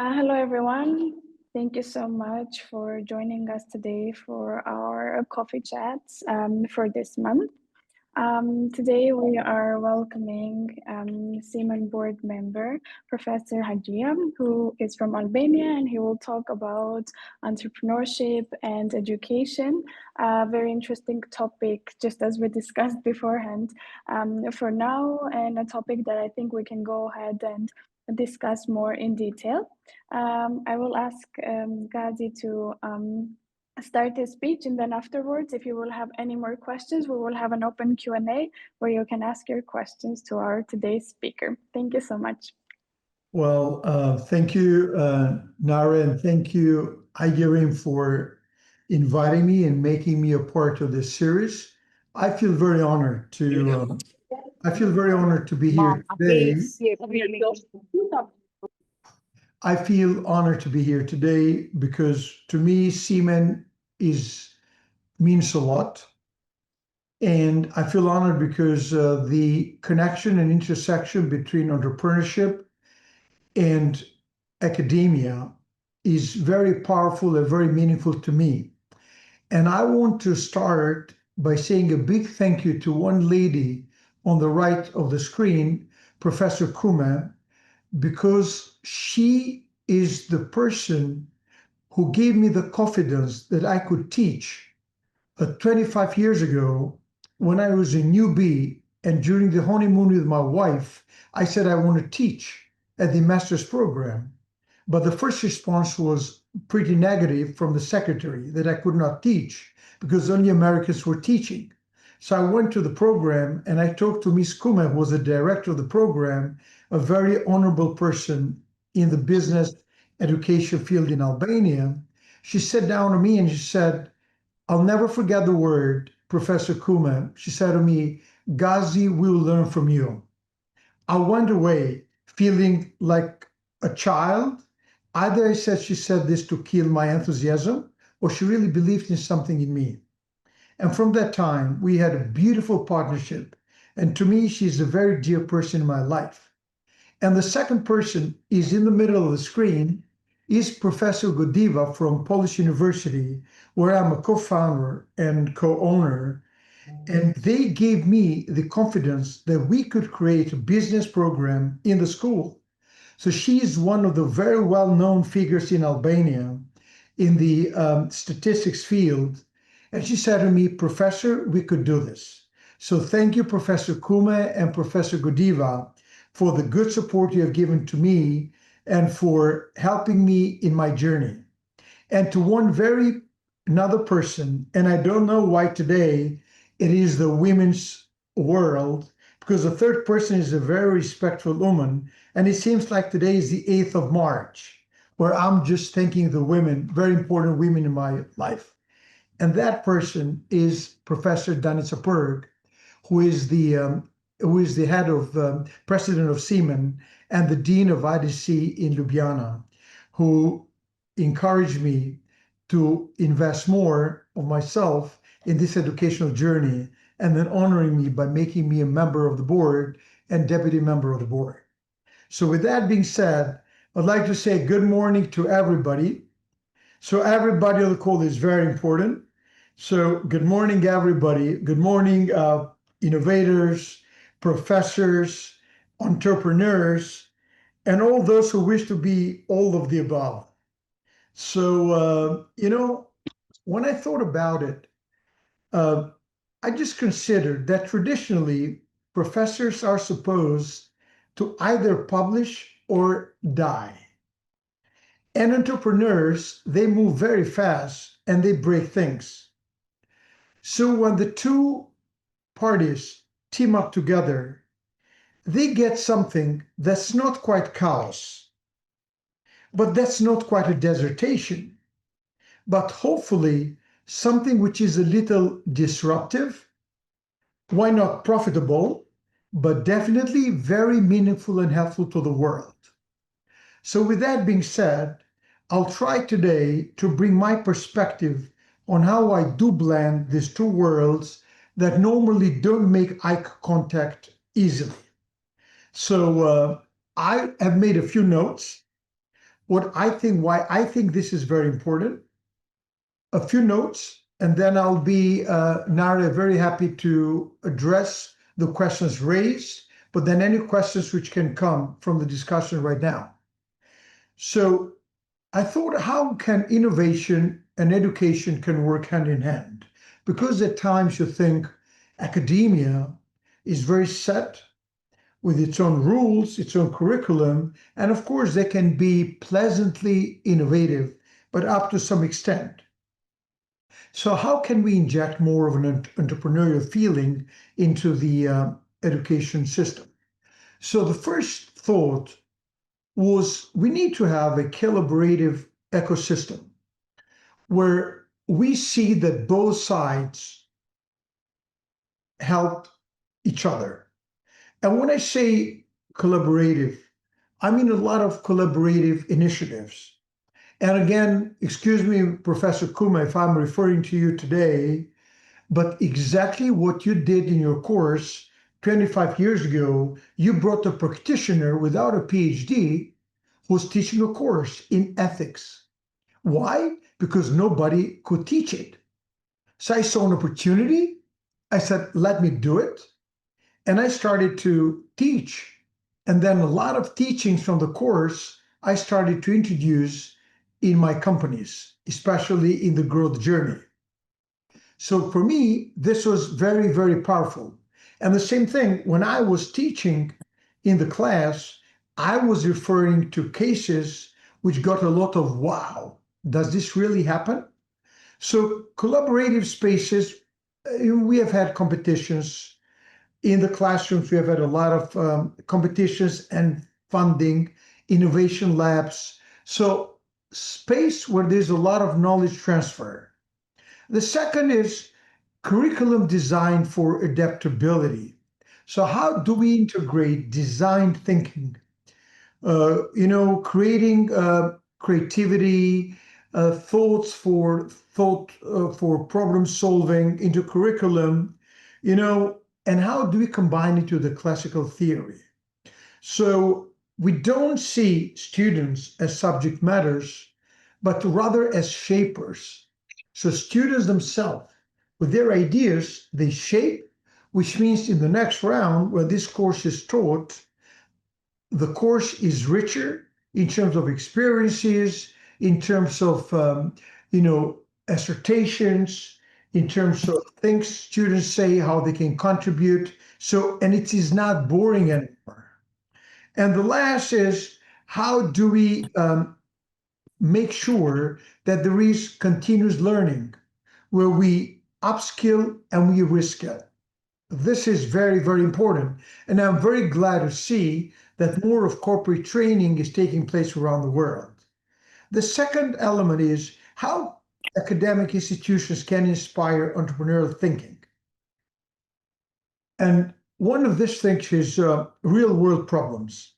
Hello, everyone. Thank you so much for joining us today for our coffee chats for this month. Today, we are welcoming Seaman board member, Professor Haxhia, who is from Albania, and he will talk about entrepreneurship and education. A very interesting topic, just as we discussed beforehand, for now, and a topic that I think we can go ahead and discuss more in detail. I will ask Ghazi to start his speech, and then afterwards, if you will have any more questions, we will have an open Q&A where you can ask your questions to our today's speaker. Thank you so much. Well, thank you, Nara, and thank you, Aygerim, for inviting me and making me a part of this series. I feel very honored to be here today. I feel honored to be here today because to me, Seaman means a lot. And I feel honored because the connection and intersection between entrepreneurship and academia is very powerful and very meaningful to me. And I want to start by saying a big thank you to one lady on the right of the screen, Professor Kuma, because she is the person who gave me the confidence that I could teach 25 years ago when I was a newbie, and during the honeymoon with my wife, I said I want to teach at the master's program. But the first response was pretty negative from the secretary that I could not teach because only Americans were teaching. So I went to the program and I talked to Ms. Kuma, who was the director of the program, a very honorable person in the business education field in Albania. She sat down to me and she said, I'll never forget the word, Professor Kuma. She said to me, Ghazi, we'll learn from you. I went away feeling like a child. Either she said this to kill my enthusiasm, or she really believed in something in me. And from that time, we had a beautiful partnership. And to me, she's a very dear person in my life. And the second person is in the middle of the screen, is Professor Godiva from Polish University, where I'm a co-founder and co-owner. And they gave me the confidence that we could create a business program in the school. So she is one of the very well-known figures in Albania in the statistics field. And she said to me, Professor, we could do this. So thank you, Professor Kuma and Professor Godiva, for the good support you have given to me and for helping me in my journey. And to another person, and I don't know why today it is the women's world, because the third person is a very respectful woman, and it seems like today is the 8th of March, where I'm just thanking the women, very important women in my life. And that person is Professor Danica Berg, who is the head of president of Seaman and the dean of IDC in Ljubljana, who encouraged me to invest more of myself in this educational journey, and then honoring me by making me a member of the board and deputy member of the board. So with that being said, I'd like to say good morning to everybody. So everybody on the call is very important. So good morning, everybody. Good morning, innovators, professors, entrepreneurs, and all those who wish to be all of the above. So, when I thought about it, I just considered that traditionally professors are supposed to either publish or die. And entrepreneurs, they move very fast and they break things. So when the two parties team up together, they get something that's not quite chaos, but that's not quite a dissertation, but hopefully something which is a little disruptive, why not profitable, but definitely very meaningful and helpful to the world. So with that being said, I'll try today to bring my perspective on how I do blend these two worlds that normally don't make eye contact easily. So I have made a few notes. why I think this is very important, a few notes, and then I'll be, Nara, very happy to address the questions raised, but then any questions which can come from the discussion right now. So I thought, how can innovation and education can work hand in hand? Because at times you think academia is very set with its own rules, its own curriculum, and of course they can be pleasantly innovative, but up to some extent. So how can we inject more of an entrepreneurial feeling into the education system? So the first thought was we need to have a collaborative ecosystem where we see that both sides help each other. And when I say collaborative, I mean a lot of collaborative initiatives. And again, excuse me, Professor Kuma, if I'm referring to you today, but exactly what you did in your course 25 years ago, you brought a practitioner without a PhD who's teaching a course in ethics. Why? Because nobody could teach it. So I saw an opportunity. I said, let me do it. And I started to teach. And then a lot of teachings from the course I started to introduce in my companies, especially in the growth journey. So for me, this was very, very powerful. And the same thing, when I was teaching in the class, I was referring to cases which got a lot of wow. Does this really happen? So collaborative spaces, we have had competitions in the classrooms. We have had a lot of competitions and funding, innovation labs. So space where there's a lot of knowledge transfer. The second is curriculum design for adaptability. So how do we integrate design thinking? Creating creativity, for problem solving into curriculum, and how do we combine it to the classical theory? So we don't see students as subject matters, but rather as shapers. So students themselves, with their ideas, they shape, which means in the next round, when this course is taught, the course is richer in terms of experiences, in terms of, assertions, in terms of things students say, how they can contribute. So, and it is not boring anymore. And the last is, how do we make sure that there is continuous learning where we upskill and we reskill? This is very, very important. And I'm very glad to see that more of corporate training is taking place around the world. The second element is how academic institutions can inspire entrepreneurial thinking. And one of these things is real world problems,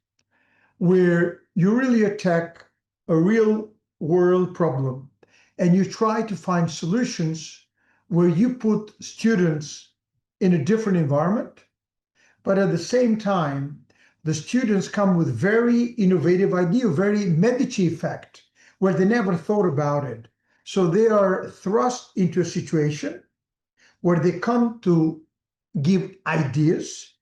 where you really attack a real world problem and you try to find solutions where you put students in a different environment, but at the same time, the students come with very innovative idea, very Medici effect, where they never thought about it. So they are thrust into a situation where they come to give ideas.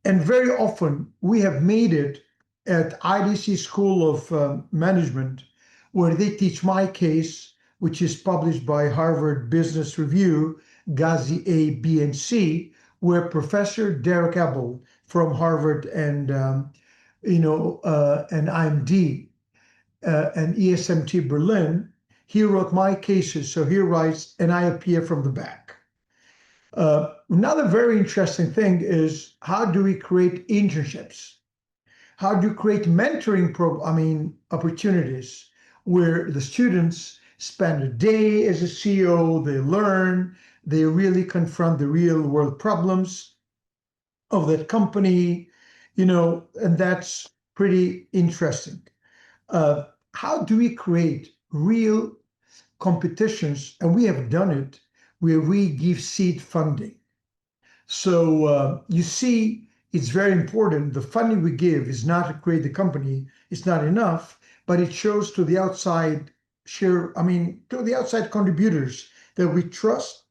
And very often we have made it at IDC School of Management, where they teach my case, which is published by Harvard Business Review, Gazi A, B, and C, where Professor Derek Abel from Harvard and and IMD and ESMT Berlin, he wrote my cases. So he writes, and I appear from the back. Another very interesting thing is, how do we create internships? How do you create mentoring opportunities where the students spend a day as a CEO, they learn, they really confront the real world problems of that company, and that's pretty interesting. How do we create real competitions? And we have done it where we give seed funding. So you see, it's very important. The funding we give is not to create the company, it's not enough, but it shows to the outside to the outside contributors that we trust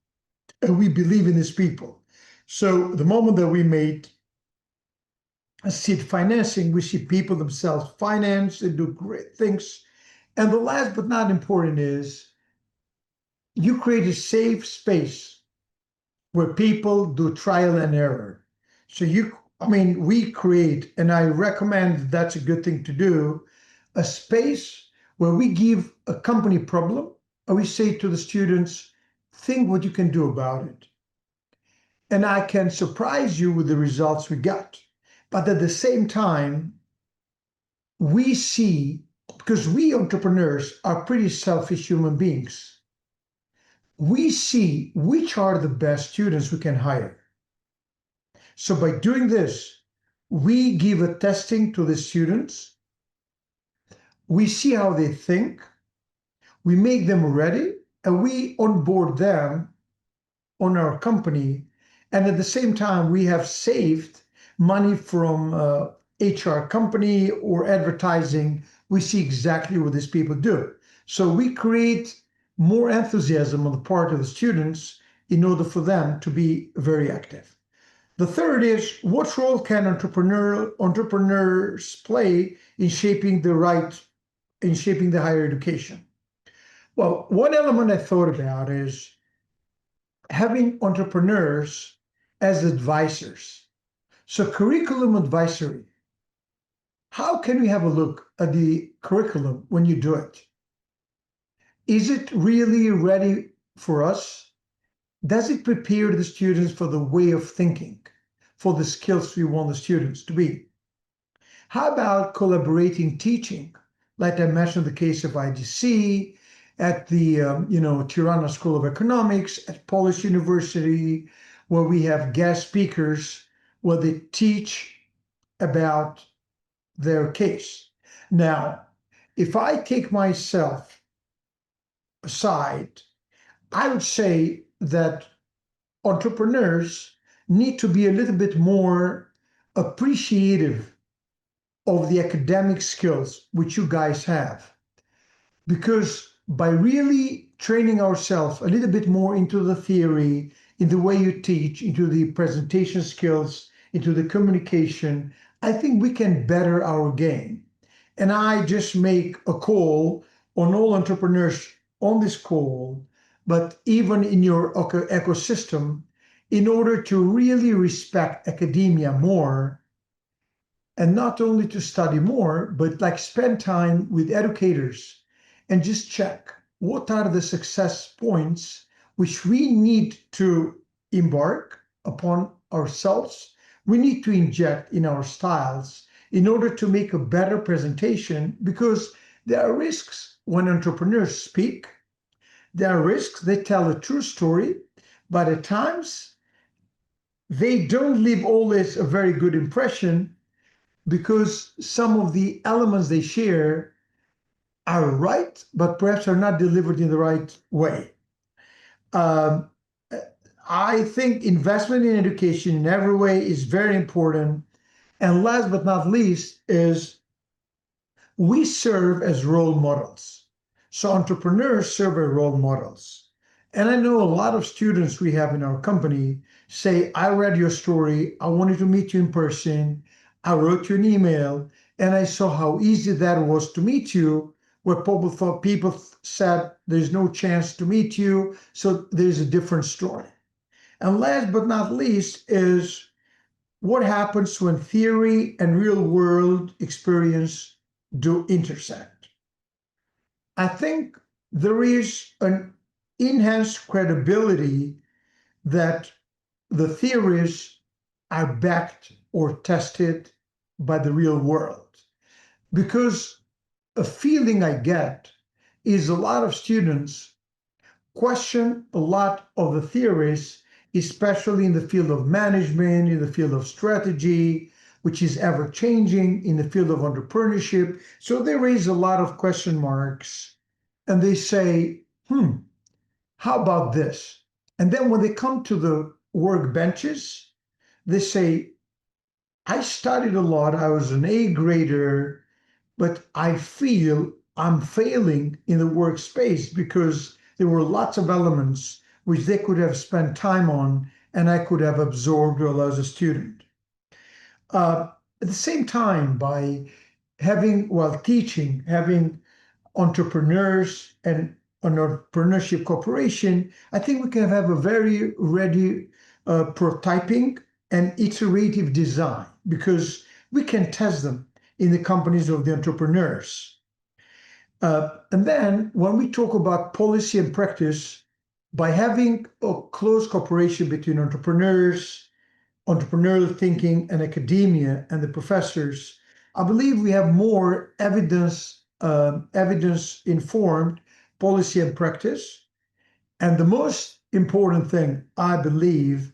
and we believe in these people. So the moment that we made a seed financing, we see people themselves finance and do great things. And the last but not important is you create a safe space where people do trial and error. So we create, and I recommend that's a good thing to do, a space where we give a company problem and we say to the students, think what you can do about it. And I can surprise you with the results we got. But at the same time, we see, because we entrepreneurs are pretty selfish human beings, we see which are the best students we can hire. So by doing this, we give a testing to the students, we see how they think, we make them ready, and we onboard them on our company. And at the same time, we have saved money from HR company or advertising. We see exactly what these people do. So we create more enthusiasm on the part of the students in order for them to be very active. The third is, what role can entrepreneurs play in shaping the higher education? Well, one element I thought about is having entrepreneurs as advisors. So curriculum advisory. How can we have a look at the curriculum when you do it? Is it really ready for us? Does it prepare the students for the way of thinking, for the skills we want the students to be? How about collaborating teaching? Like I mentioned the case of IDC, at the Tirana School of Economics, at Polish University, where we have guest speakers where they teach about their case. Now, if I take myself aside, I would say that entrepreneurs need to be a little bit more appreciative of the academic skills which you guys have. Because by really training ourselves a little bit more into the theory, in the way you teach, into the presentation skills, into the communication, I think we can better our game. And I just make a call on all entrepreneurs on this call, but even in your ecosystem, in order to really respect academia more, and not only to study more, but like spend time with educators and just check what are the success points which we need to embark upon ourselves. We need to inject in our styles in order to make a better presentation, because there are risks when entrepreneurs speak. There are risks, they tell a true story, but at times they don't leave always a very good impression, because some of the elements they share are right, but perhaps are not delivered in the right way. Um, I think investment in education in every way is very important. And last but not least is we serve as role models. So entrepreneurs serve as role models. And I know a lot of students we have in our company say, I read your story, I wanted to meet you in person, I wrote you an email, and I saw how easy that was to meet you, where people said there's no chance to meet you, so there's a different story. And last but not least is what happens when theory and real world experience do intersect. I think there is an enhanced credibility that the theories are backed or tested by the real world. Because a feeling I get is a lot of students question a lot of the theories, especially in the field of management, in the field of strategy, which is ever changing, in the field of entrepreneurship. So they raise a lot of question marks and they say, how about this? And then when they come to the work benches, they say, I studied a lot. I was an A grader. but I feel I'm failing in the workspace because there were lots of elements which they could have spent time on and I could have absorbed while I was a student. At the same time, by while teaching, having entrepreneurs and an entrepreneurship corporation, I think we can have a very ready prototyping and iterative design because we can test them in the companies of the entrepreneurs. And then when we talk about policy and practice, by having a close cooperation between entrepreneurs, entrepreneurial thinking, and academia and the professors, I believe we have more evidence-informed policy and practice. And the most important thing, I believe,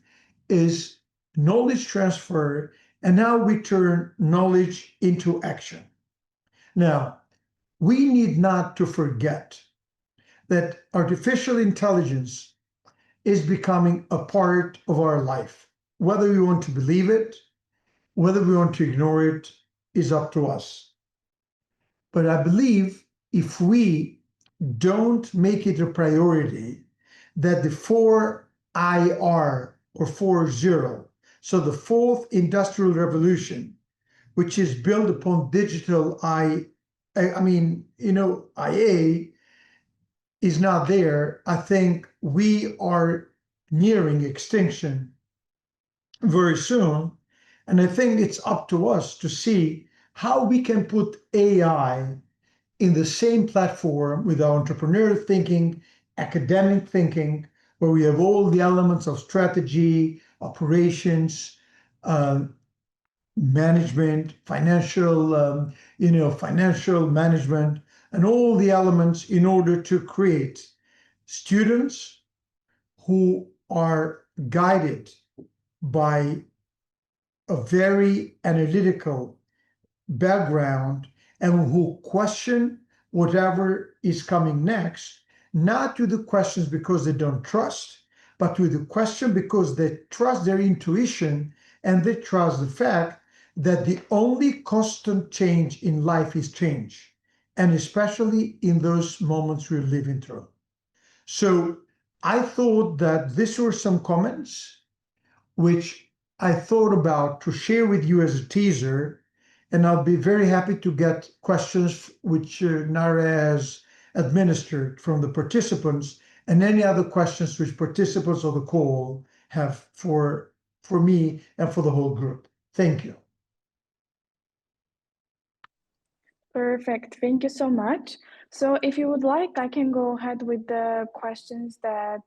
is knowledge transfer and how we turn knowledge into action. Now, we need not to forget that artificial intelligence is becoming a part of our life. Whether we want to believe it, whether we want to ignore it, is up to us. But I believe if we don't make it a priority, that the 4IR or 4.0, so the fourth industrial revolution, which is built upon digital IA, is not there. I think we are nearing extinction very soon. And I think it's up to us to see how we can put AI in the same platform with our entrepreneurial thinking, academic thinking, where we have all the elements of strategy, operations, management, financial management, and all the elements in order to create students who are guided by a very analytical background and who question whatever is coming next, not to the questions because they don't trust, but to the question because they trust their intuition and they trust the fact that the only constant change in life is change, and especially in those moments we're living through. So I thought that these were some comments which I thought about to share with you as a teaser, and I'll be very happy to get questions which Nara has administered from the participants and any other questions which participants of the call have for me and for the whole group. Thank you. Perfect. Thank you so much. So if you would like, I can go ahead with the questions that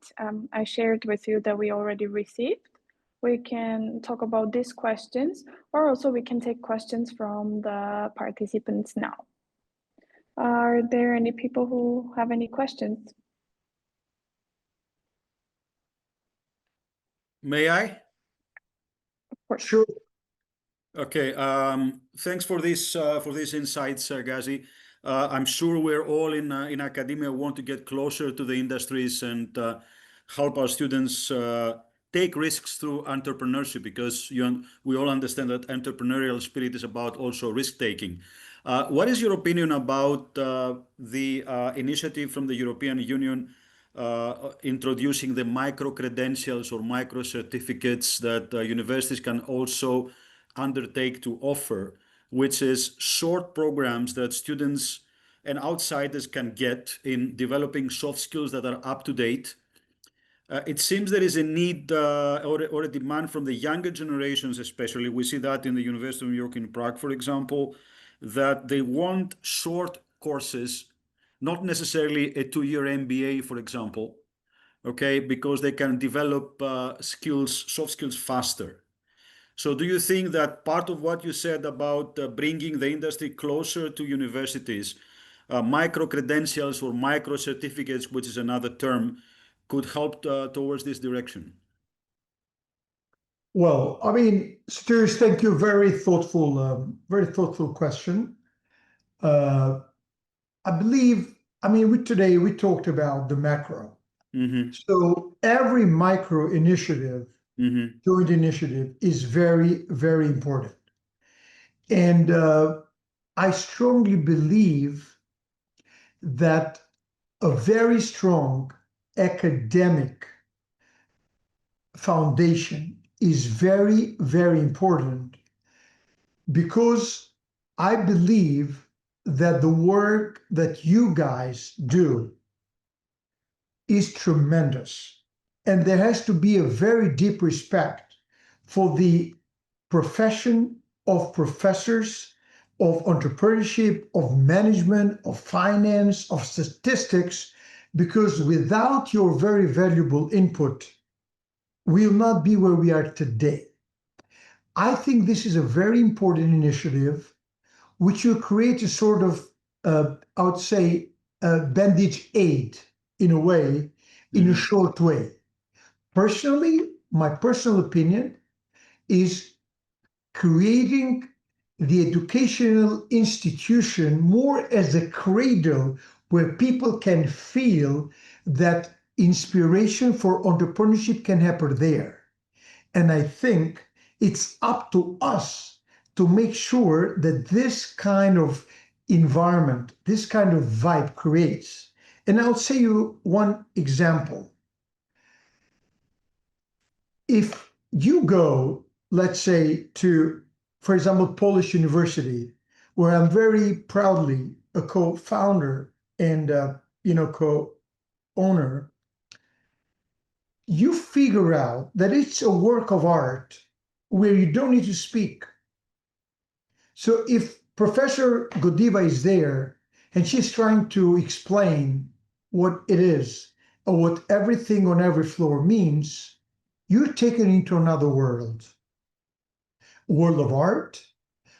I shared with you that we already received. We can talk about these questions, or also we can take questions from the participants now. Are there any people who have any questions? May I? Of course. Sure. Okay. Thanks for these insights, Gazi. I'm sure we're all in academia want to get closer to the industries and help our students take risks through entrepreneurship, because we all understand that entrepreneurial spirit is about also risk taking. What is your opinion about the initiative from the European Union introducing the micro credentials or micro certificates that universities can also undertake to offer, which is short programs that students and outsiders can get in developing soft skills that are up to date? It seems there is a need or a demand from the younger generations, especially. We see that in the University of New York in Prague, for example, that they want short courses, not necessarily a 2-year MBA, for example, okay, because they can develop soft skills faster. So do you think that part of what you said about bringing the industry closer to universities, micro credentials or micro certificates, which is another term, could help towards this direction? Well, I mean, Sturz, thank you. Very thoughtful question. I believe, today we talked about the macro. Mm-hmm. So every micro initiative, Mm-hmm. joint initiative, is very, very important. And I strongly believe that a very strong academic foundation is very, very important, because I believe that the work that you guys do is tremendous. And there has to be a very deep respect for the profession of professors, of entrepreneurship, of management, of finance, of statistics, because without your very valuable input, we'll not be where we are today. I think this is a very important initiative, which will create a sort of, I would say, bandage aid in a way, in a short way. Personally, my personal opinion is creating the educational institution more as a cradle where people can feel that inspiration for entrepreneurship can happen there. And I think it's up to us to make sure that this kind of environment, this kind of vibe creates. And I'll say you one example. If you go, let's say, to, for example, Polish University, where I'm very proudly a co-founder and co-owner, you figure out that it's a work of art where you don't need to speak. So if Professor Godiva is there and she's trying to explain what it is or what everything on every floor means, you're taken into another world. World of art,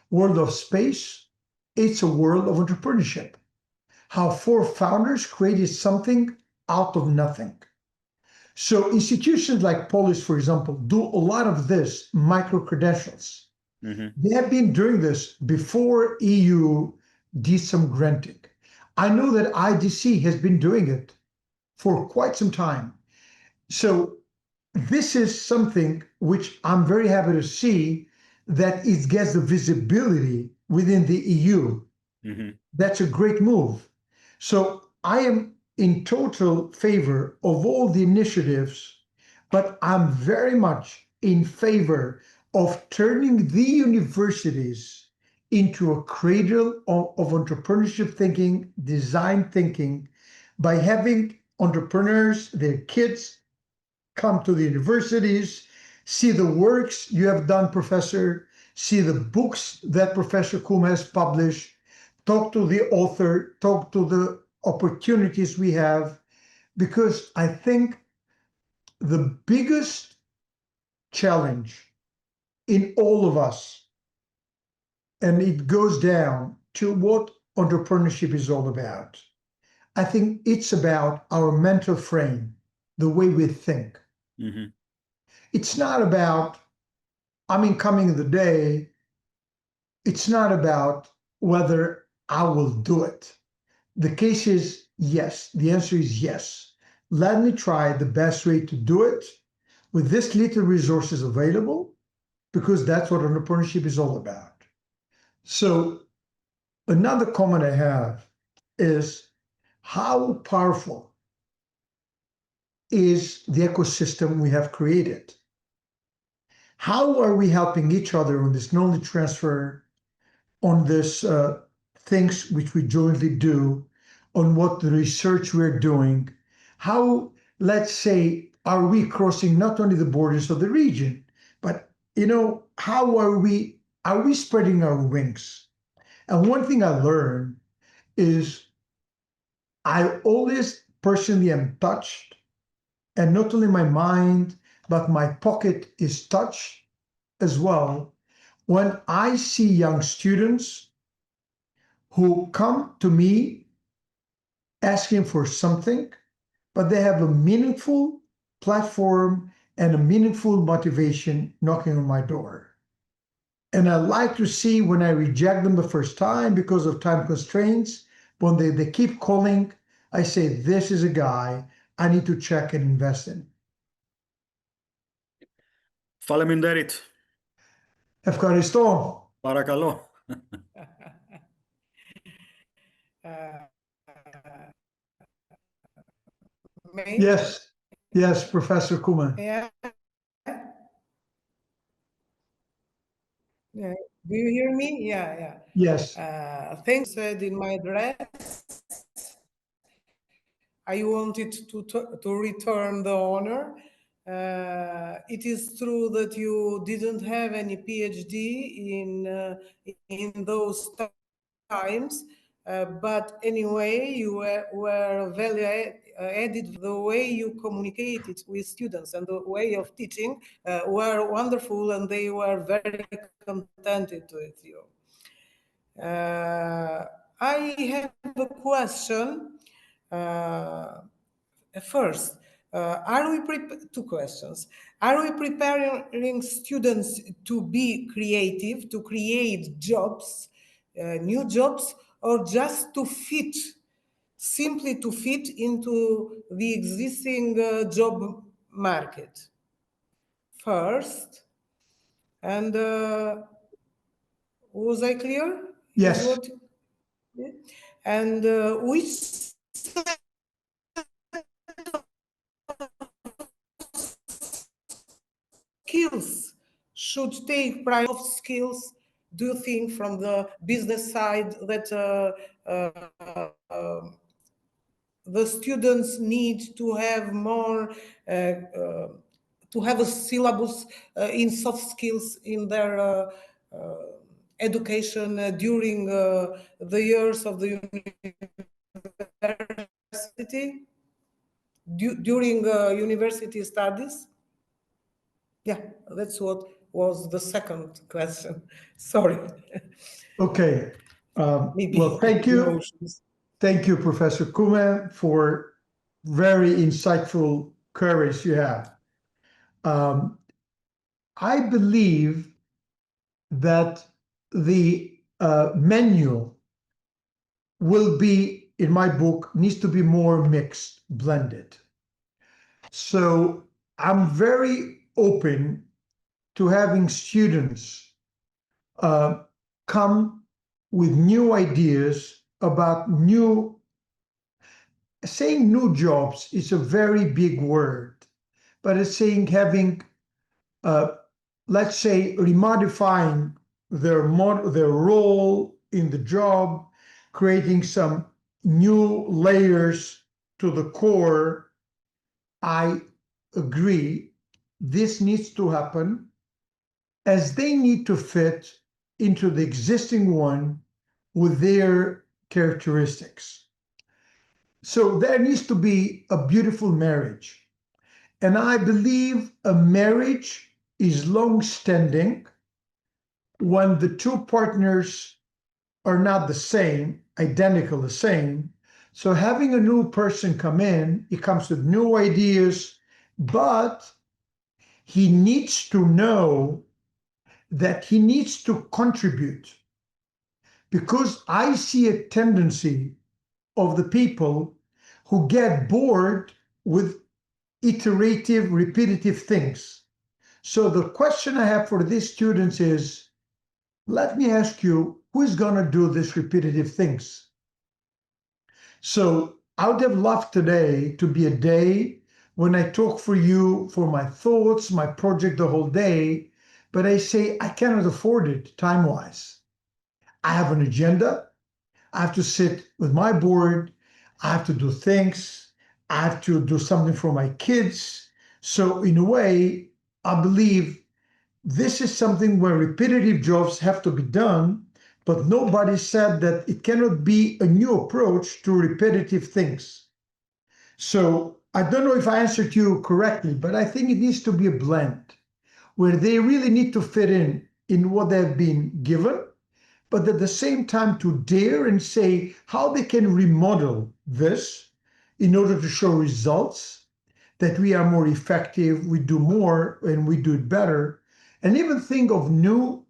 world of space. It's a world of entrepreneurship. How four founders created something out of nothing. So institutions like Polis, for example, do a lot of this micro-credentials. They have been doing this before EU did some granting. I know that IDC has been doing it for quite some time. So this is something which I'm very happy to see that it gets the visibility within the EU. That's a great move. So I am in total favor of all the initiatives, but I'm very much in favor of turning the universities into a cradle of entrepreneurship thinking, design thinking, by having entrepreneurs, their kids, come to the universities, see the works you have done, Professor, see the books that Professor Kum has published, talk to the author, talk to the opportunities we have, because I think the biggest challenge in all of us, and it goes down to what entrepreneurship is all about. I think it's about our mental frame, the way we think. It's not about, coming in the day, it's not about whether I will do it. The case is yes. The answer is yes. Let me try the best way to do it with this little resources available, because that's what entrepreneurship is all about. So another comment I have is how powerful is the ecosystem we have created? How are we helping each other on this knowledge transfer, on this things which we jointly do, on what the research we're doing? How, let's say, are we crossing not only the borders of the region, but how are we spreading our wings? And one thing I learned is I always personally am touched, and not only my mind, but my pocket is touched as well, when I see young students who come to me asking for something, but they have a meaningful platform and a meaningful motivation knocking on my door. And I like to see when I reject them the first time because of time constraints, when they keep calling, I say, this is a guy I need to check and invest in. Faleminderit. Ευχαριστώ. Παρακαλώ. Maybe? Yes, yes, Professor Kuma. Yeah. Yeah. Do you hear me? Yeah, yeah. Yes. Thanks, said in my address. I wanted to return the honor. It is true that you didn't have any PhD in those times, but anyway, you were value added. The way you communicated with students and the way of teaching were wonderful, and they were very contented with you. I have a question. First, two questions. Are we preparing students to be creative, to create jobs, new jobs, or just to fit, simply to fit into the existing job market? First, and was I clear? Yes. Is what? And which skills should take priority of skills do you think from the business side that the students need to have more to have a syllabus in soft skills in their education during the years of the university, during university studies? Yeah, that's what was the second question. Sorry. Okay. Maybe Well, thank you. emotions. Thank you, Professor Kuma, for very insightful queries you have. I believe that the menu will be, in my book, needs to be more mixed, blended. So I'm very open to having students come with new ideas about saying new jobs is a very big word, but it's saying having, let's say, remodifying their role in the job, creating some new layers to the core. I agree, this needs to happen as they need to fit into the existing one with their characteristics. So there needs to be a beautiful marriage. And I believe a marriage is long-standing when the two partners are not the same, identical the same. So having a new person come in, he comes with new ideas, but he needs to know that he needs to contribute. Because I see a tendency of the people who get bored with iterative, repetitive things. So the question I have for these students is, let me ask you, who is going to do these repetitive things? So I would have loved today to be a day when I talk for you for my thoughts, my project the whole day, but I say I cannot afford it time-wise. I have an agenda. I have to sit with my board. I have to do things. I have to do something for my kids. So in a way, I believe this is something where repetitive jobs have to be done, but nobody said that it cannot be a new approach to repetitive things. So I don't know if I answered you correctly, but I think it needs to be a blend where they really need to fit in what they've been given, but at the same time to dare and say how they can remodel this in order to show results, that we are more effective, we do more, and we do it better, and even think of new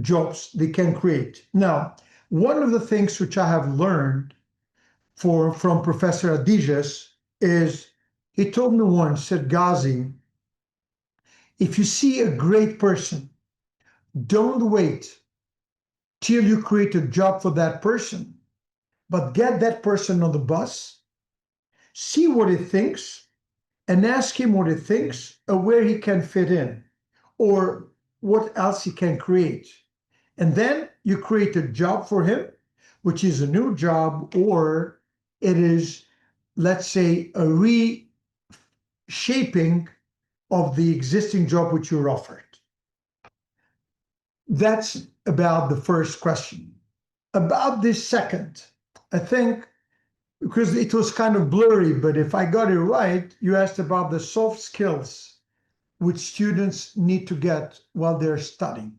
jobs they can create. Now, one of the things which I have learned from Professor Adijas is, he told me once, said, Ghazi, if you see a great person, don't wait till you create a job for that person. but get that person on the bus, see what he thinks, and ask him what he thinks or where he can fit in or what else he can create. And then you create a job for him, which is a new job, or it is, let's say, a reshaping of the existing job which you're offered. That's about the first question. About this second, I think, because it was kind of blurry, but if I got it right, you asked about the soft skills which students need to get while they're studying.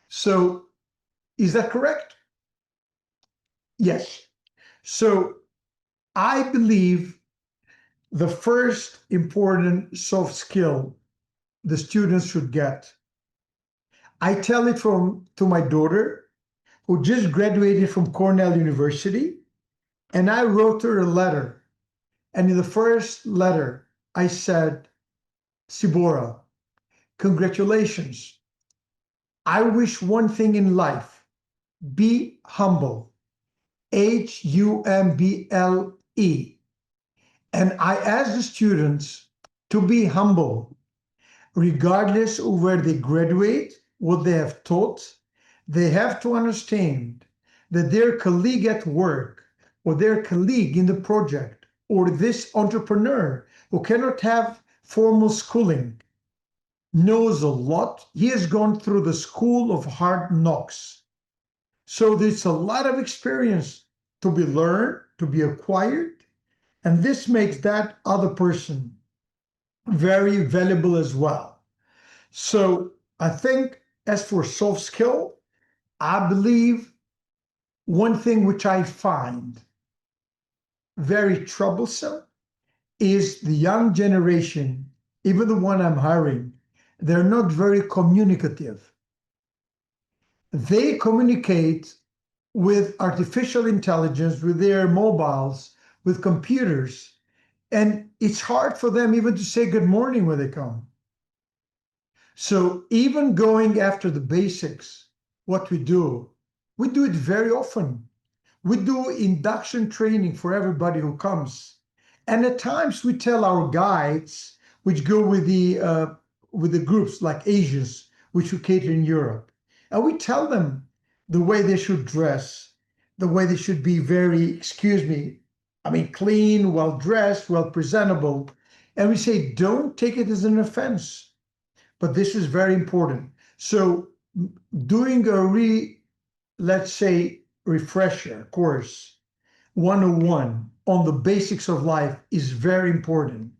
So, is that correct? Yes. So, I believe the first important soft skill the students should get, I tell it to my daughter, who just graduated from Cornell University, and I wrote her a letter. And in the first letter, I said, Sibora, congratulations. I wish one thing in life, be humble, Humble. And I ask the students to be humble, regardless of where they graduate, what they have taught. They have to understand that their colleague at work or their colleague in the project or this entrepreneur who cannot have formal schooling knows a lot. He has gone through the school of hard knocks. So there's a lot of experience to be learned, to be acquired, and this makes that other person very valuable as well. So I think as for soft skill, I believe one thing which I find very troublesome is the young generation, even the one I'm hiring, they're not very communicative. They communicate with artificial intelligence, with their mobiles, with computers, and it's hard for them even to say good morning when they come. So even going after the basics, what we do it very often. We do induction training for everybody who comes. And at times we tell our guides, which go with the groups like Asians, which we cater in Europe. And we tell them the way they should dress, the way they should be very, clean, well-dressed, well-presentable. And we say, don't take it as an offense, but this is very important. So doing let's say, refresher course 101 on the basics of life is very important.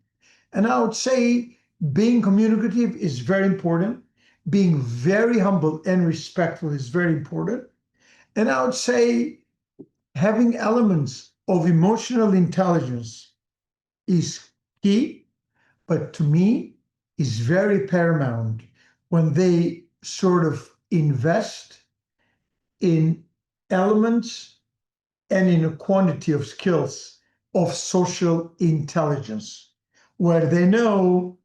And I would say being communicative is very important. Being very humble and respectful is very important. And I would say having elements of emotional intelligence is key, but to me is very paramount when they sort of invest in elements and in a quantity of skills of social intelligence, where they know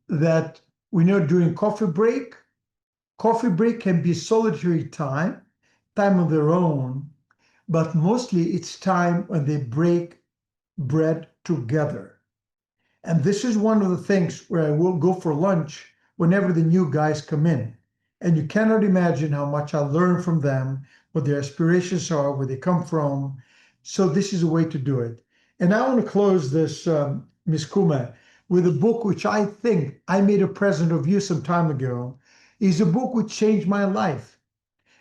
that during coffee break can be solitary time of their own, but mostly it's time when they break bread together. And this is one of the things where I will go for lunch whenever the new guys come in. And you cannot imagine how much I learn from them, what their aspirations are, where they come from. So this is a way to do it. And I want to close this, Ms. Kuma, with a book which I think I made a present of you some time ago. Is a book which changed my life.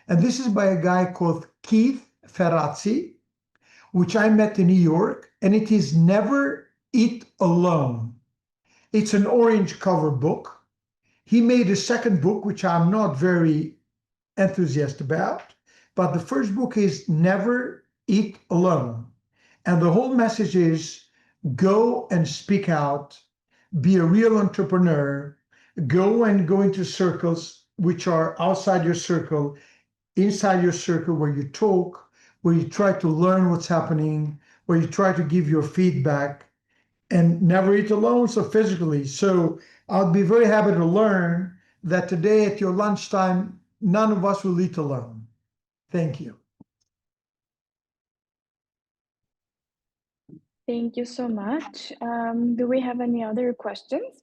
And this is by a guy called Keith Ferrazzi, which I met in New York, and it is Never Eat Alone. It's an orange cover book. He made a second book, which I'm not very enthusiastic about, but the first book is Never Eat Alone. And the whole message is go and speak out, be a real entrepreneur, go into circles which are outside your circle, inside your circle, where you talk, where you try to learn what's happening, where you try to give your feedback, and never eat alone, so physically. So I'll be very happy to learn that today at your lunchtime, none of us will eat alone. Thank you. Thank you so much. Do we have any other questions?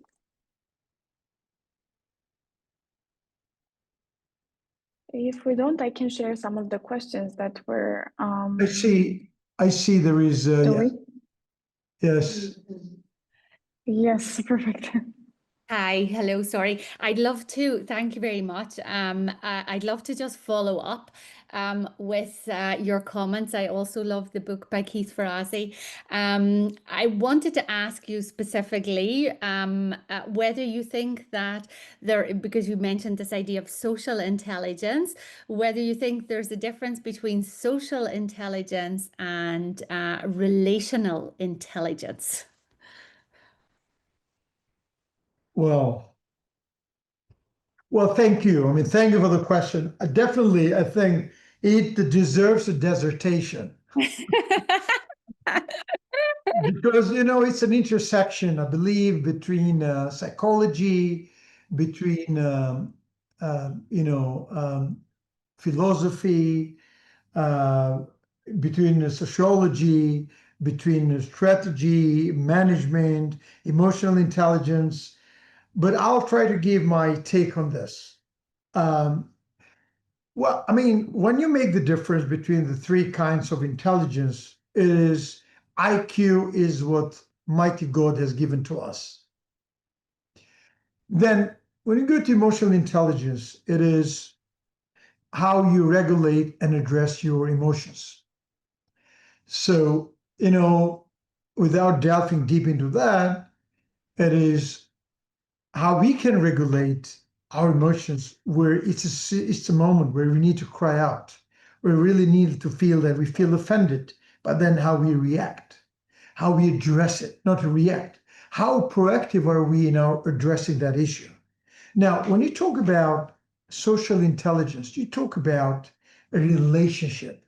If we don't, I can share some of the questions that were. I see there is, Do yeah, we? yes. Yes, perfect. Hi, hello, sorry. I'd love to, thank you very much. I'd love to just follow up with your comments. I also love the book by Keith Ferrazzi. I wanted to ask you specifically whether you think that there, because you mentioned this idea of social intelligence, whether you think there's a difference between social intelligence and relational intelligence. Well, thank you. I mean, thank you for the question. Definitely, I think it deserves a dissertation because, it's an intersection, I believe, between psychology, between, philosophy, uh, between sociology, between strategy, management, emotional intelligence. But I'll try to give my take on this. Well, I mean, when you make the difference between the three kinds of intelligence, it is IQ is what mighty God has given to us. Then when you go to emotional intelligence, it is how you regulate and address your emotions. So, without delving deep into that, it is how we can regulate our emotions where it's a moment where we need to cry out, where we really need to feel that we feel offended, but then how we react, how we address it, not to react. How proactive are we in our addressing that issue? Now, when you talk about social intelligence, you talk about a relationship.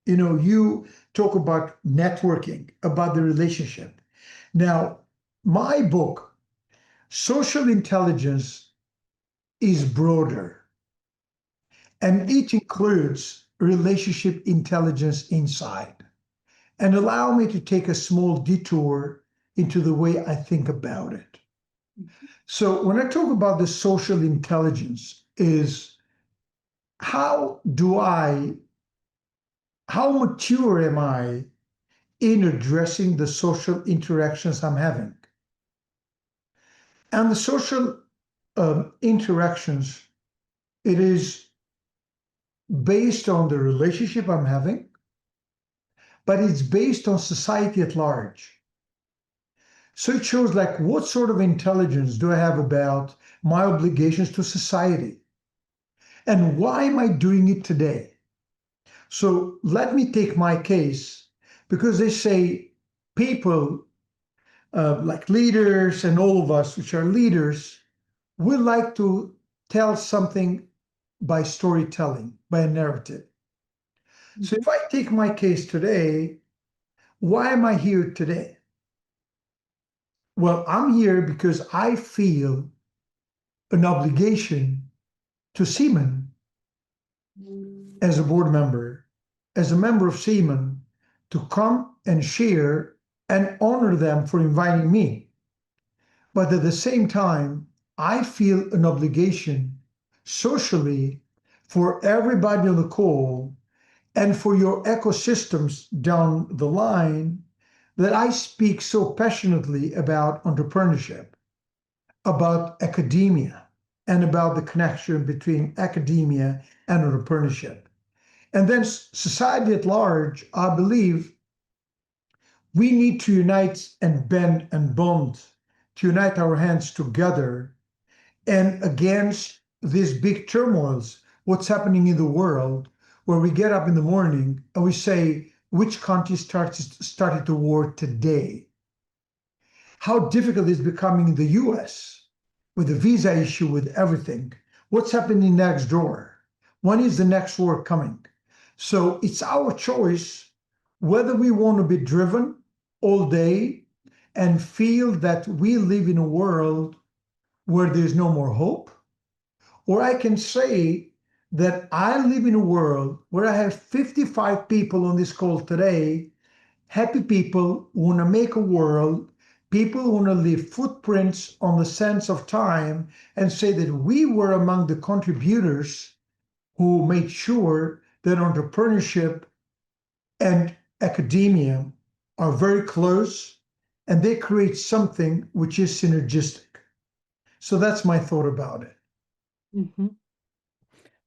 You talk about networking, about the relationship. Now, my book, Social Intelligence, is broader, and it includes relationship intelligence inside. And allow me to take a small detour into the way I think about it. So when I talk about the social intelligence is how mature am I in addressing the social interactions I'm having? And the social interactions, it is based on the relationship I'm having, but it's based on society at large. So it shows like what sort of intelligence do I have about my obligations to society? And why am I doing it today? So let me take my case, because they say people like leaders and all of us, which are leaders, we like to tell something by storytelling, by a narrative. So if I take my case today, why am I here today? Well, I'm here because I feel an obligation to Seaman as a board member, as a member of Seaman, to come and share and honor them for inviting me. But at the same time, I feel an obligation socially for everybody on the call and for your ecosystems down the line that I speak so passionately about entrepreneurship, about academia, and about the connection between academia and entrepreneurship. And then society at large, I believe we need to unite and bend and bond, to unite our hands together and against these big turmoils, what's happening in the world, where we get up in the morning and we say, which country started the war today? How difficult it's becoming in the US with the visa issue, with everything. What's happening next door? When is the next war coming? So it's our choice whether we want to be driven all day and feel that we live in a world where there's no more hope, or I can say that I live in a world where I have 55 people on this call today happy people who want to make a world, people who want to leave footprints on the sands of time and say that we were among the contributors who made sure that entrepreneurship and academia are very close and they create something which is synergistic. So that's my thought about it. Mm-hmm.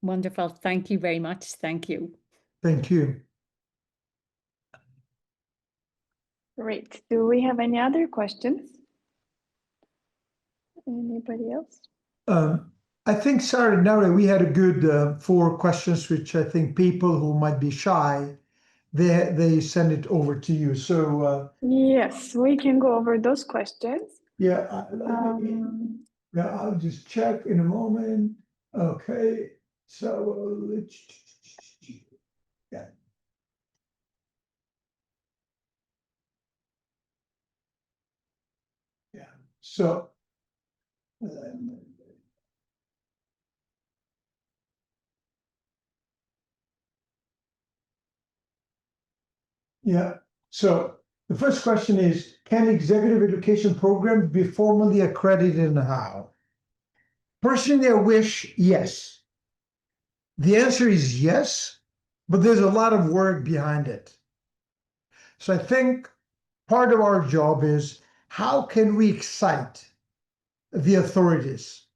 Wonderful. Thank you very much. Thank you. Thank you. Great. Do we have any other questions? Anybody else? I think, Sarah, Nara, we had a good 4 questions, which I think people who might be shy, they send it over to you. So Yes, we can go over those questions. yeah, I'll just check in a moment. Okay, so let's. Yeah. Yeah. So. Yeah. So the first question is, can executive education programs be formally accredited and how? Personally, I wish yes. The answer is yes, but there's a lot of work behind it. So I think part of our job is how can we excite the authorities?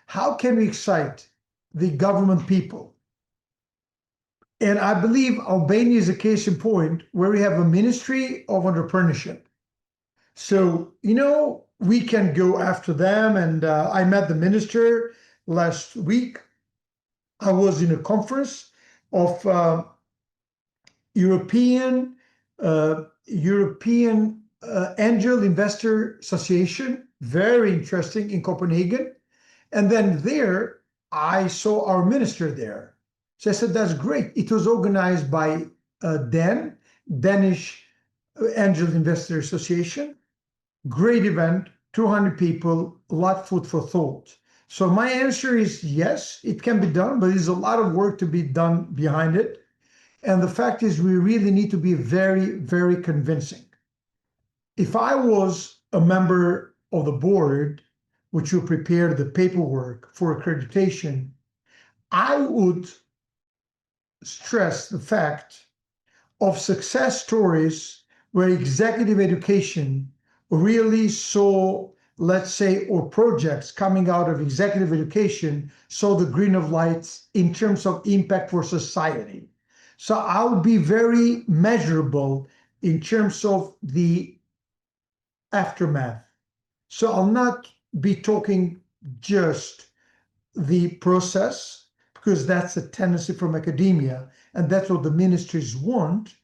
How can we excite the government people? And I believe Albania is a case in point where we have a ministry of entrepreneurship. So, we can go after them. And I met the minister last week. I was in a conference of European Angel Investor Association, very interesting, in Copenhagen. And then there, I saw our minister there. So I said, that's great. It was organized by Danish Angel Investor Association. Great event, 200 people, a lot of food for thought. So my answer is yes, it can be done, but there's a lot of work to be done behind it. And the fact is, we really need to be very, very convincing. If I was a member of the board, which will prepare the paperwork for accreditation, I would stress the fact of success stories where executive education really saw, let's say, or projects coming out of executive education saw the green of lights in terms of impact for society. So I'll be very measurable in terms of the aftermath. So I'll not be talking just the process, because that's a tendency from academia, and that's what the ministries want.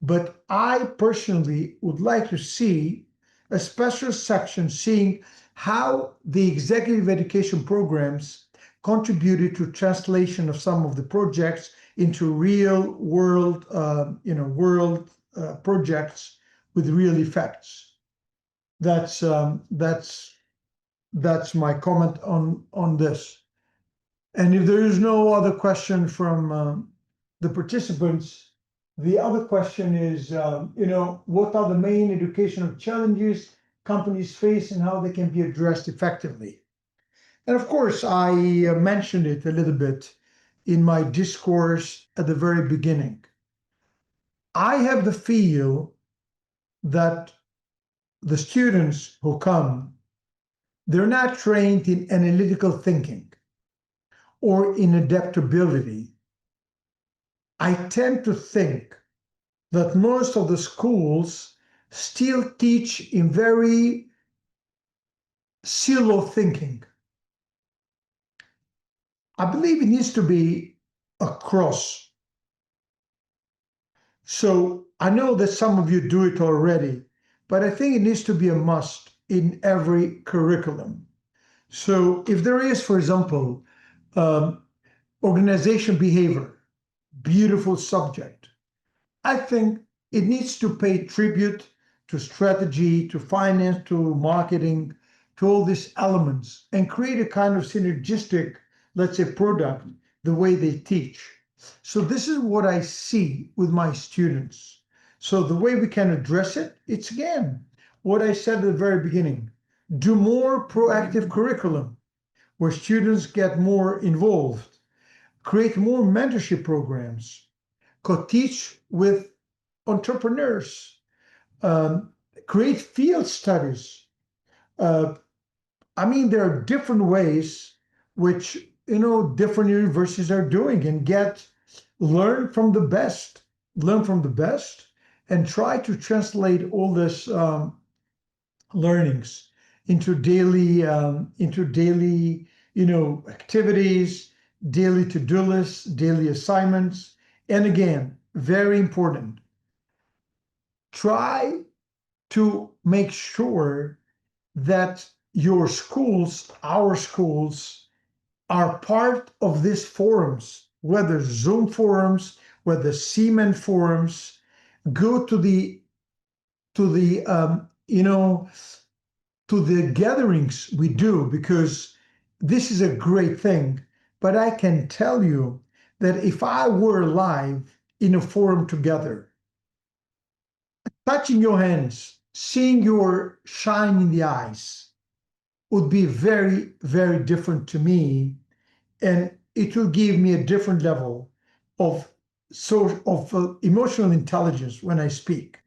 But I personally would like to see a special section seeing how the executive education programs contributed to translation of some of the projects into real world, projects with real effects. That's my comment on this. And if there is no other question from the participants, the other question is, what are the main educational challenges companies face and how they can be addressed effectively? And of course, I mentioned it a little bit in my discourse at the very beginning. I have the feel that the students who come, they're not trained in analytical thinking or in adaptability. I tend to think that most of the schools still teach in very silo thinking. I believe it needs to be across. So I know that some of you do it already, but I think it needs to be a must in every curriculum. So if there is, for example, organization behavior, beautiful subject, I think it needs to pay tribute to strategy, to finance, to marketing, to all these elements, and create a kind of synergistic, let's say, product, the way they teach. So this is what I see with my students. So the way we can address it, it's again, what I said at the very beginning, do more proactive curriculum where students get more involved, create more mentorship programs, co-teach with entrepreneurs, create field studies. I mean, there are different ways which, different universities are doing and learn from the best, and try to translate all this learnings into daily, activities, daily to-do lists, daily assignments. And again, very important, try to make sure that your schools, our schools, are part of these forums, whether Zoom forums, whether Siemens forums. Go to the gatherings we do, because this is a great thing. But I can tell you that if I were live in a forum together, touching your hands, seeing your shine in the eyes, would be very, very different to me, and it will give me a different level of emotional intelligence when I speak.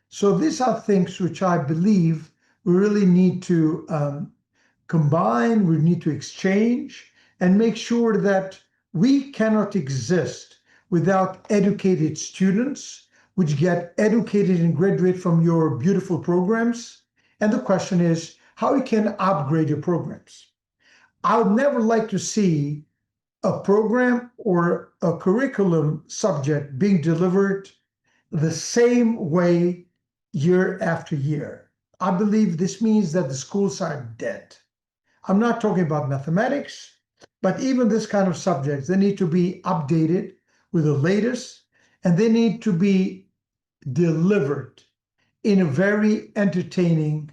So these are things which I believe we really need to combine, we need to exchange, and make sure that we cannot exist without educated students, which get educated and graduate from your beautiful programs. And the question is, how you can upgrade your programs. I would never like to see a program or a curriculum subject being delivered the same way year after year. I believe this means that the schools are dead. I'm not talking about mathematics, but even this kind of subjects, they need to be updated with the latest, and they need to be delivered in a very entertaining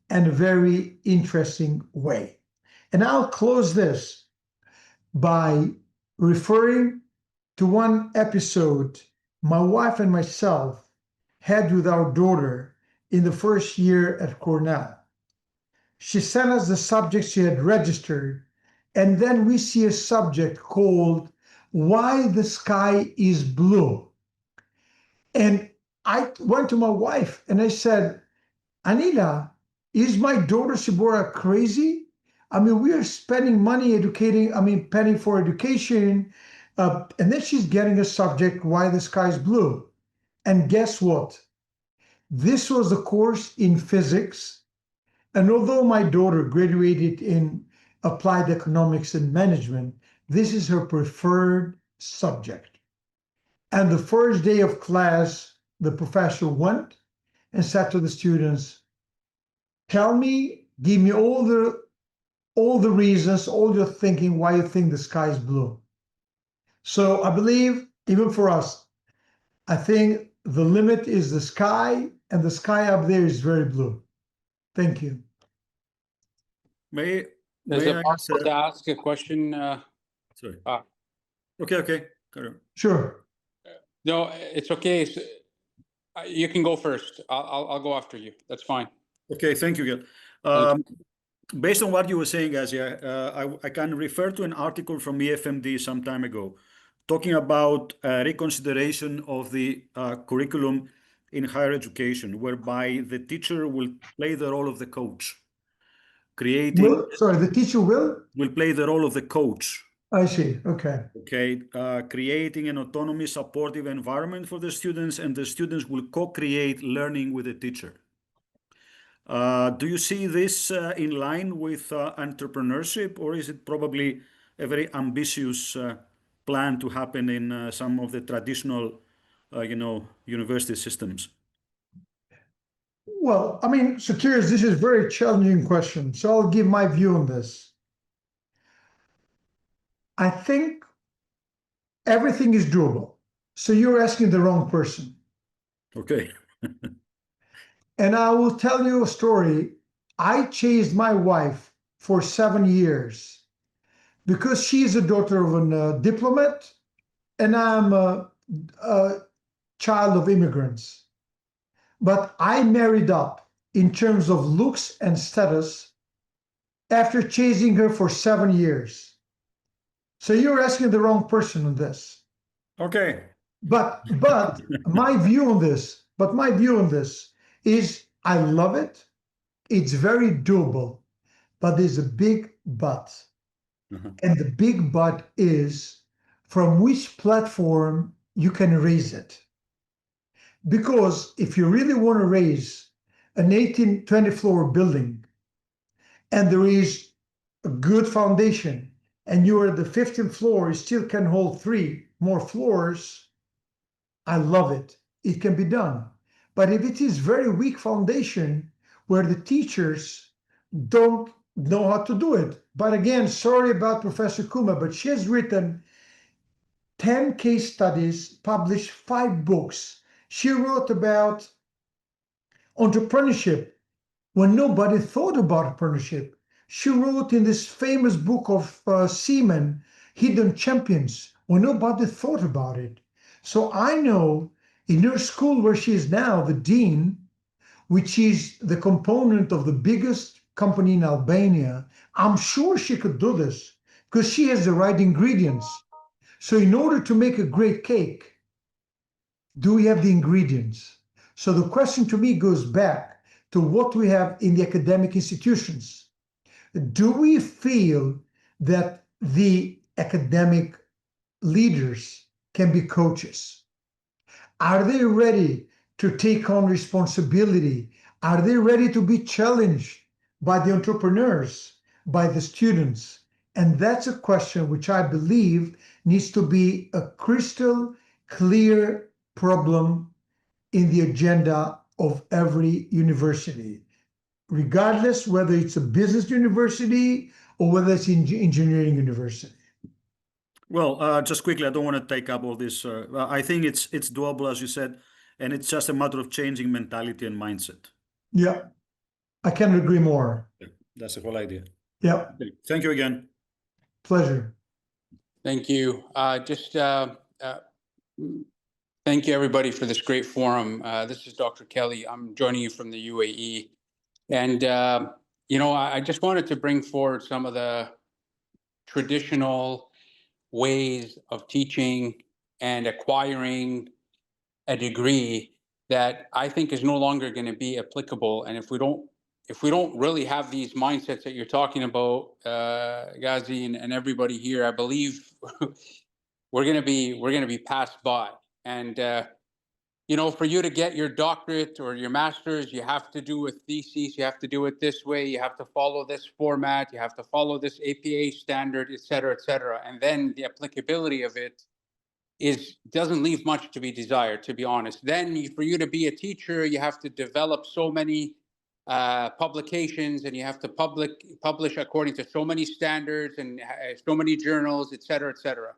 and a very interesting way. And I'll close this by referring to one episode my wife and myself had with our daughter in the first year at Cornell. She sent us the subject she had registered, and then we see a subject called Why the Sky is Blue. And I went to my wife and I said, Anita, is my daughter Sibora crazy? I mean, we are spending money paying for education, and then she's getting a subject, Why the Sky is Blue. And guess what? This was a course in physics. And although my daughter graduated in applied economics and management, this is her preferred subject. And the first day of class, the professor went and said to the students, give me all the reasons, all your thinking why you think the sky is blue. So I believe, even for us, I think the limit is the sky, and the sky up there is very blue. Thank you. Is it possible to ask a question? Sorry. Okay. Carry on. Sure. No, it's okay. You can go first. I'll go after you. That's fine. Okay, thank you, Gil. Based on what you were saying, Gazia, I can refer to an article from EFMD some time ago, talking about reconsideration of the curriculum in higher education, whereby the teacher will play the role of the coach. The teacher will play the role of the coach. I see. Okay. Okay. Creating an autonomous, supportive environment for the students, and the students will co-create learning with the teacher. Do you see this in line with entrepreneurship, or is it probably a very ambitious plan to happen in some of the traditional, university systems? Well, I mean, so curious, this is a very challenging question. So I'll give my view on this. I think everything is doable. So you're asking the wrong person. Okay. And I will tell you a story. I chased my wife for 7 years because she's a daughter of a diplomat, and I'm a child of immigrants. but I married up in terms of looks and status after chasing her for 7 years. So you're asking the wrong person on this. Okay. But my view on this is I love it. It's very doable, but there's a big but. And the big but is from which platform you can raise it. Because if you really want to raise an 18, 20 floor building and there is a good foundation and you are at the 15th floor, you still can hold 3 more floors, I love it. It can be done. But if it is very weak foundation where the teachers don't know how to do it, but again, sorry about Professor Kuma, but she has written 10 case studies, published 5 books. She wrote about entrepreneurship when nobody thought about entrepreneurship. She wrote in this famous book of Seaman, Hidden Champions, when nobody thought about it. So I know in her school where she is now, the dean, which is the component of the biggest company in Albania, I'm sure she could do this because she has the right ingredients. So in order to make a great cake, do we have the ingredients? So the question to me goes back to what we have in the academic institutions. Do we feel that the academic leaders can be coaches? Are they ready to take on responsibility? Are they ready to be challenged by the entrepreneurs, by the students? And that's a question which I believe needs to be a crystal clear problem in the agenda of every university, regardless whether it's a business university or whether it's an engineering university. Well, just quickly, I don't want to take up all this. I think it's doable, as you said, and it's just a matter of changing mentality and mindset. Yeah, I can't agree more. That's the whole idea. Yeah. Okay. Thank you again. Pleasure. Thank you. Thank you, everybody, for this great forum. This is Dr. Kelly. I'm joining you from the UAE. And, I just wanted to bring forward some of the traditional ways of teaching and acquiring a degree that I think is no longer going to be applicable. And if we don't really have these mindsets that you're talking about, Ghazi and everybody here, I believe we're going to be passed by. And for you to get your doctorate or your master's, you have to do a thesis, you have to do it this way, you have to follow this format, you have to follow this APA standard, et cetera, et cetera. And then the applicability of it doesn't leave much to be desired, to be honest. Then for you to be a teacher, you have to develop so many publications, and you have to publish according to so many standards and so many journals, et cetera, et cetera.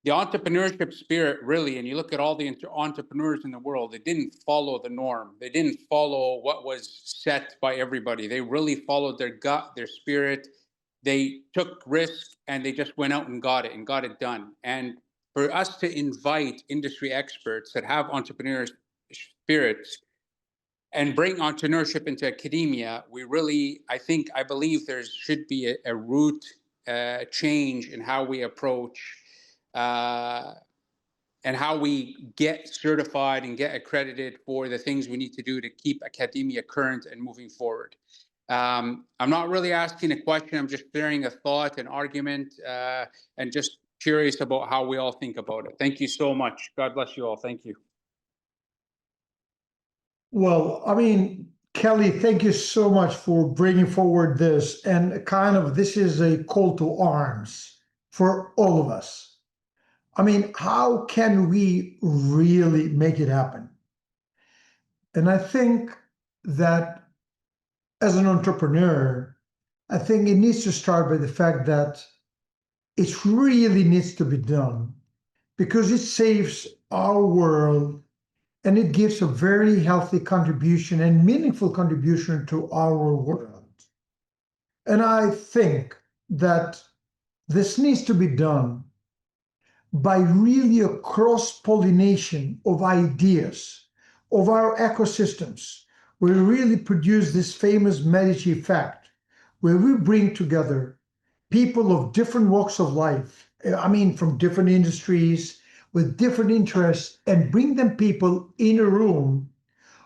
The entrepreneurship spirit, really, and you look at all the entrepreneurs in the world, they didn't follow the norm. They didn't follow what was set by everybody. They really followed their gut, their spirit. They took risk and they just went out and got it done. And for us to invite industry experts that have entrepreneur spirits and bring entrepreneurship into academia, I believe there should be a root change in how we approach and how we get certified and get accredited for the things we need to do to keep academia current and moving forward. I'm not really asking a question, I'm just sharing a thought, an argument, and just curious about how we all think about it. Thank you so much. God bless you all. Thank you. Well, Kelly, thank you so much for bringing forward this. And this is a call to arms for all of us. How can we really make it happen? And I think that as an entrepreneur, I think it needs to start by the fact that it really needs to be done because it saves our world and it gives a very healthy contribution and meaningful contribution to our world. And I think that this needs to be done by really a cross-pollination of ideas of our ecosystems, where we really produce this famous Medici effect, where we bring together people of different walks of life, I mean, from different industries, with different interests, and bring them people in a room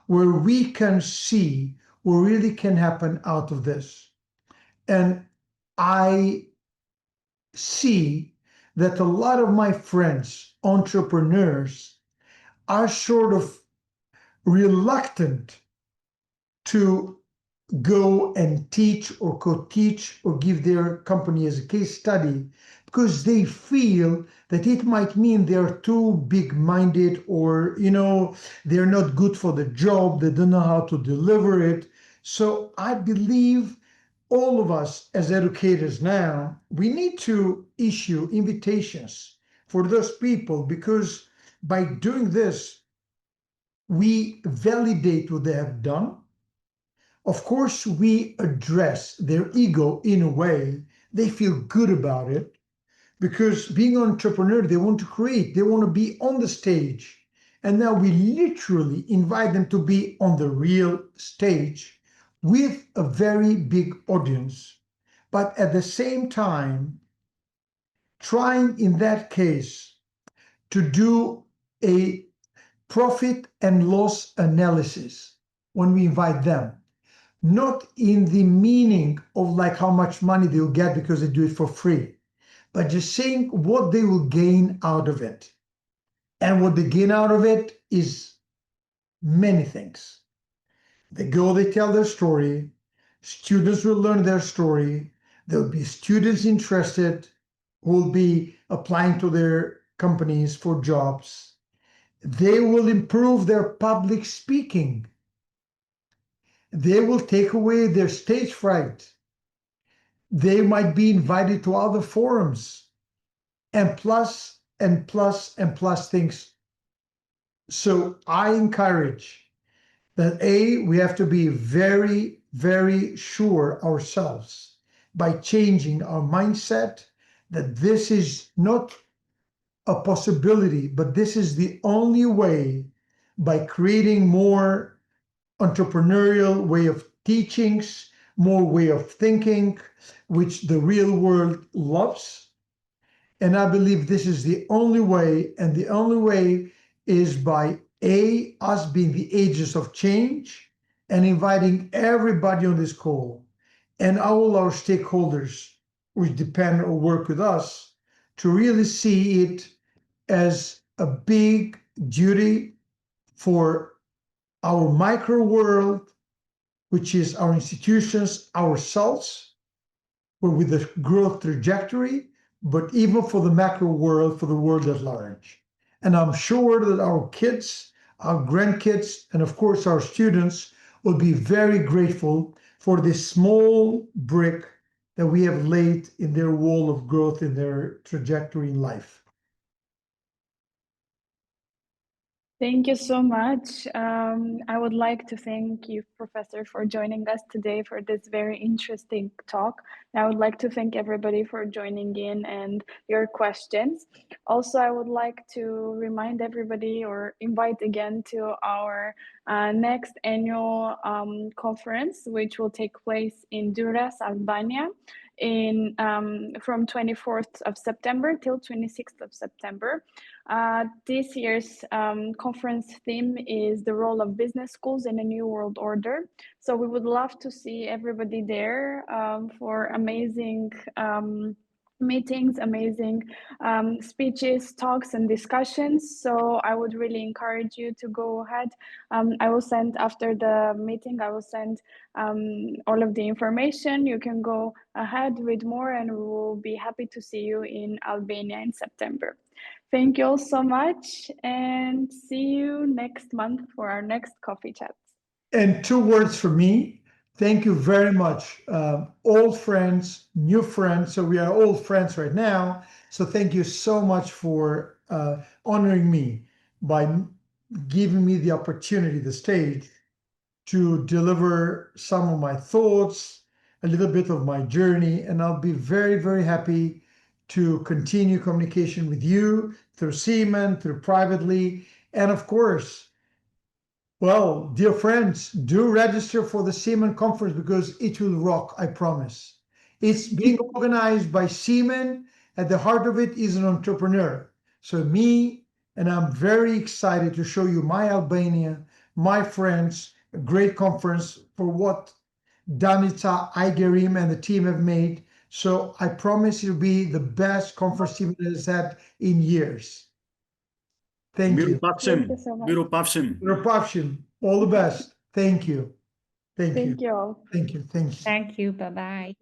where we can see what really can happen out of this. And I see that a lot of my friends, entrepreneurs, are sort of reluctant to go and teach or co-teach or give their company as a case study because they feel that it might mean they're too big-minded, or they're not good for the job, they don't know how to deliver it. So I believe all of us as educators now, we need to issue invitations for those people, because by doing this, we validate what they have done. Of course, we address their ego in a way they feel good about it, because being an entrepreneur, they want to create, they want to be on the stage. And now we literally invite them to be on the real stage with a very big audience. But at the same time, trying in that case to do a profit and loss analysis when we invite them, not in the meaning of like how much money they'll get because they do it for free, but just saying what they will gain out of it. And what they gain out of it is many things. They go, they tell their story, students will learn their story, there will be students interested who will be applying to their companies for jobs. They will improve their public speaking. They will take away their stage fright. They might be invited to other forums, and plus and plus and plus things. So I encourage that we have to be very, very sure ourselves by changing our mindset that this is not a possibility, but this is the only way, by creating more entrepreneurial way of teachings, more way of thinking, which the real world loves. And I believe this is the only way, and the only way is by us being the agents of change and inviting everybody on this call and all our stakeholders which depend or work with us to really see it as a big duty for our micro world, which is our institutions, ourselves, with the growth trajectory, but even for the macro world, for the world at large. And I'm sure that our kids, our grandkids, and of course our students will be very grateful for this small brick that we have laid in their wall of growth in their trajectory in life. Thank you so much. I would like to thank you, Professor, for joining us today for this very interesting talk. And I would like to thank everybody for joining in and your questions. Also, I would like to remind everybody or invite again to our next annual conference, which will take place in Durrës, Albania, from 24th of September till 26th of September. This year's conference theme is the role of business schools in a new world order. So we would love to see everybody there for amazing meetings, amazing speeches, talks, and discussions. So I would really encourage you to go ahead. I will send, after the meeting, I will send all of the information. You can go ahead, read more, and we will be happy to see you in Albania in September. Thank you all so much, and see you next month for our next coffee chats. And 2 words for me. Thank you very much. Old friends, new friends. So we are old friends right now. So thank you so much for honoring me by giving me the opportunity, the stage, to deliver some of my thoughts, a little bit of my journey. And I'll be very, very happy to continue communication with you through Seaman, through privately. And of course, Well, dear friends, do register for the Seaman Conference because it will rock, I promise. It's being organized by Seaman. At the heart of it is an entrepreneur. So me, and I'm very excited to show you my Albania, my friends, a great conference for what Danica, Igerim, and the team have made. So I promise it'll be the best conference Seaman has had in years. Thank you. Thank you so much. Viropavshim, all the best. Thank you. Thank you. Thank you all. Thank you. Thank you. Thank you. Bye-bye.